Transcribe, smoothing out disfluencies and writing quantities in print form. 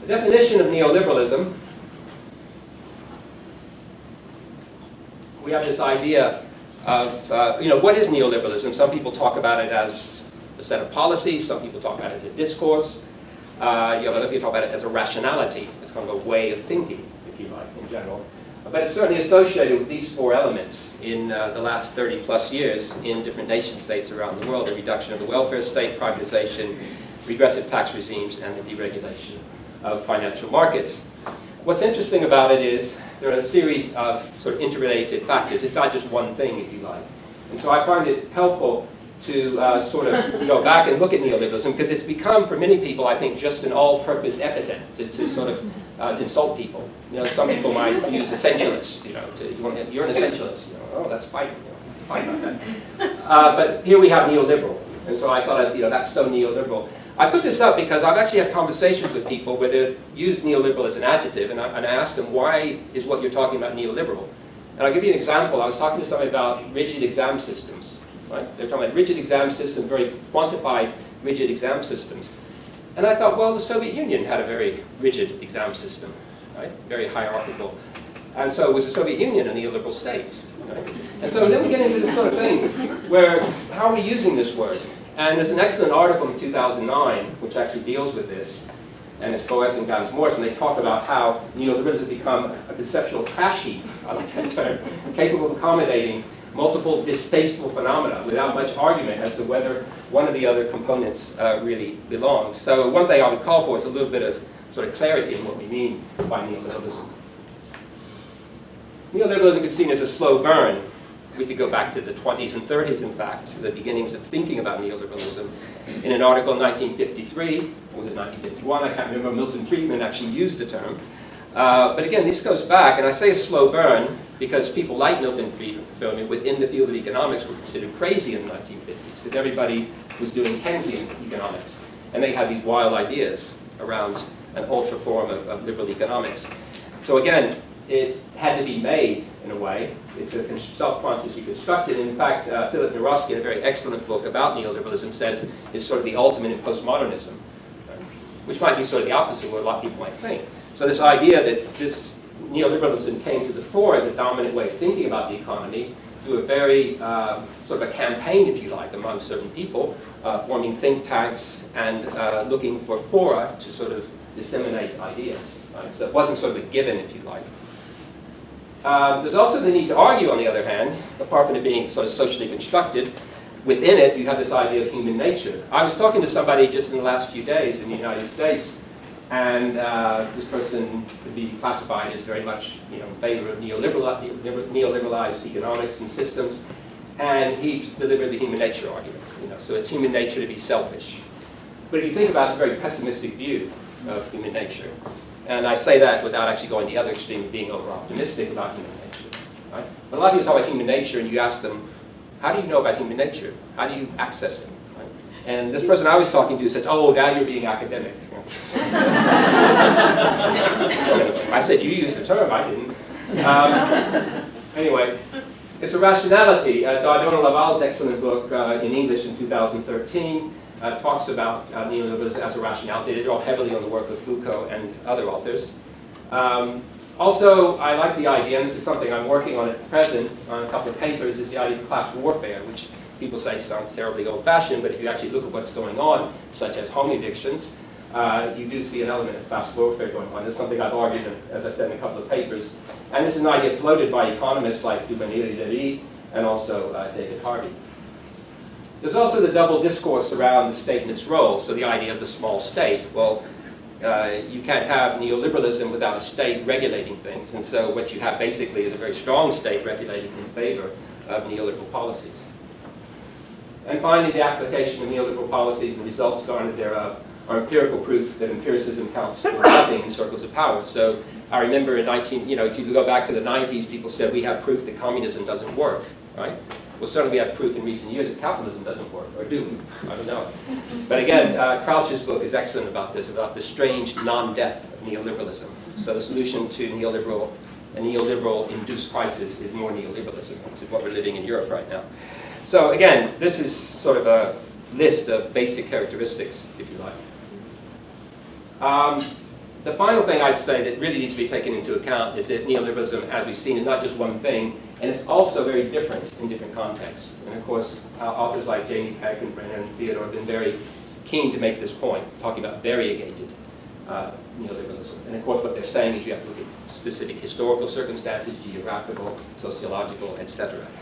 The definition of neoliberalism, we have this idea of, what is neoliberalism? Some people talk about it as a set of policies, some people talk about it as a discourse, other people talk about it as a rationality. It's kind of a way of thinking, if you like, in general. But it's certainly associated with these four elements in the last 30 plus years in different nation states around the world: the reduction of the welfare state, privatization, regressive tax regimes, and the deregulation of financial markets. What's interesting about it is there are a series of sort of interrelated factors. It's not just one thing, if you like. And so I find it helpful to sort of go back and look at neoliberalism, because it's become, for many people, I think, just an all-purpose epithet to sort of insult people. Some people might use essentialist. You're an essentialist. Oh, that's fine. Fine about that. But here we have neoliberal, and so I thought, that's so neoliberal. I put this up because I've actually had conversations with people where they use neoliberal as an adjective, and I asked them, why is what you're talking about neoliberal? And I'll give you an example. I was talking to somebody about rigid exam systems. Right? They're talking about rigid exam systems, very quantified rigid exam systems. And I thought, well, the Soviet Union had a very rigid exam system, right? Very hierarchical. And so was the Soviet Union a neoliberal state? Right? And so then we get into this sort of thing where, how are we using this word? And there's an excellent article in 2009 which actually deals with this, and it's Boas and Gans-Morse, and they talk about how neoliberalism has become a conceptual trash heap, I like that term, capable of accommodating multiple distasteful phenomena without much argument as to whether one of the other components really belongs. So one thing I would call for is a little bit of sort of clarity in what we mean by neoliberalism. Neoliberalism is seen as a slow burn. We could go back to the 20s and 30s, in fact, to the beginnings of thinking about neoliberalism. In an article in 1953, or was it 1951, I can't remember, Milton Friedman actually used the term. But again, this goes back, and I say a slow burn because people like Milton Friedman within the field of economics were considered crazy in the 1950s, because everybody was doing Keynesian economics, and they had these wild ideas around an ultra form of liberal economics. So again, it had to be made in a way. It's a self-consciously constructed. In fact, Philip Nowrastky, in a very excellent book about neoliberalism, says it's sort of the ultimate in postmodernism, right? Which might be sort of the opposite of what a lot of people might think. So this idea that this neoliberalism came to the fore as a dominant way of thinking about the economy through a very sort of a campaign, if you like, among certain people, forming think tanks and looking for fora to sort of disseminate ideas. Right? So it wasn't sort of a given, if you like. There's also the need to argue, on the other hand, apart from it being sort of socially constructed. Within it, you have this idea of human nature. I was talking to somebody just in the last few days in the United States, and this person could be classified as very much in favor of neoliberalized economics and systems, and he delivered the human nature argument. So it's human nature to be selfish. But if you think about it, it's a very pessimistic view of human nature. And I say that without actually going the other extreme of being over-optimistic about human nature. Right? But a lot of people talk about human nature, and you ask them, how do you know about human nature? How do you access it? Right? And this person I was talking to said, oh, now you're being academic. I said, you used the term, I didn't. Anyway, it's a rationality. Dardona Laval's excellent book in English in 2013 talks about neoliberalism as a rationality. They draw heavily on the work of Foucault and other authors. Also, I like the idea, and this is something I'm working on at present on a couple of papers, is the idea of class warfare, which people say sounds terribly old-fashioned, but if you actually look at what's going on, such as home evictions, you do see an element of class warfare going on. This is something I've argued, as I said, in a couple of papers. And this is an idea floated by economists like Duvernay-Lévy and also David Harvey. There's also the double discourse around the state and its role, so the idea of the small state. Well, you can't have neoliberalism without a state regulating things, and so what you have basically is a very strong state regulating in favor of neoliberal policies. And finally, the application of neoliberal policies and results garnered thereof are empirical proof that empiricism counts for nothing in circles of power. So I remember in if you go back to the 90s, people said we have proof that communism doesn't work, right? Well, certainly we have proof in recent years that capitalism doesn't work, or do we? I don't know. But again, Crouch's book is excellent about this, about the strange non-death of neoliberalism. So the solution to a neoliberal-induced crisis is more neoliberalism, which is what we're living in Europe right now. So again, this is sort of a list of basic characteristics, if you like. The final thing I'd say that really needs to be taken into account is that neoliberalism, as we've seen, is not just one thing, and it's also very different in different contexts. And of course, authors like Jamie Peck and Brenner and Theodore have been very keen to make this point, talking about variegated neoliberalism. And of course, what they're saying is you have to look at specific historical circumstances, geographical, sociological, etc.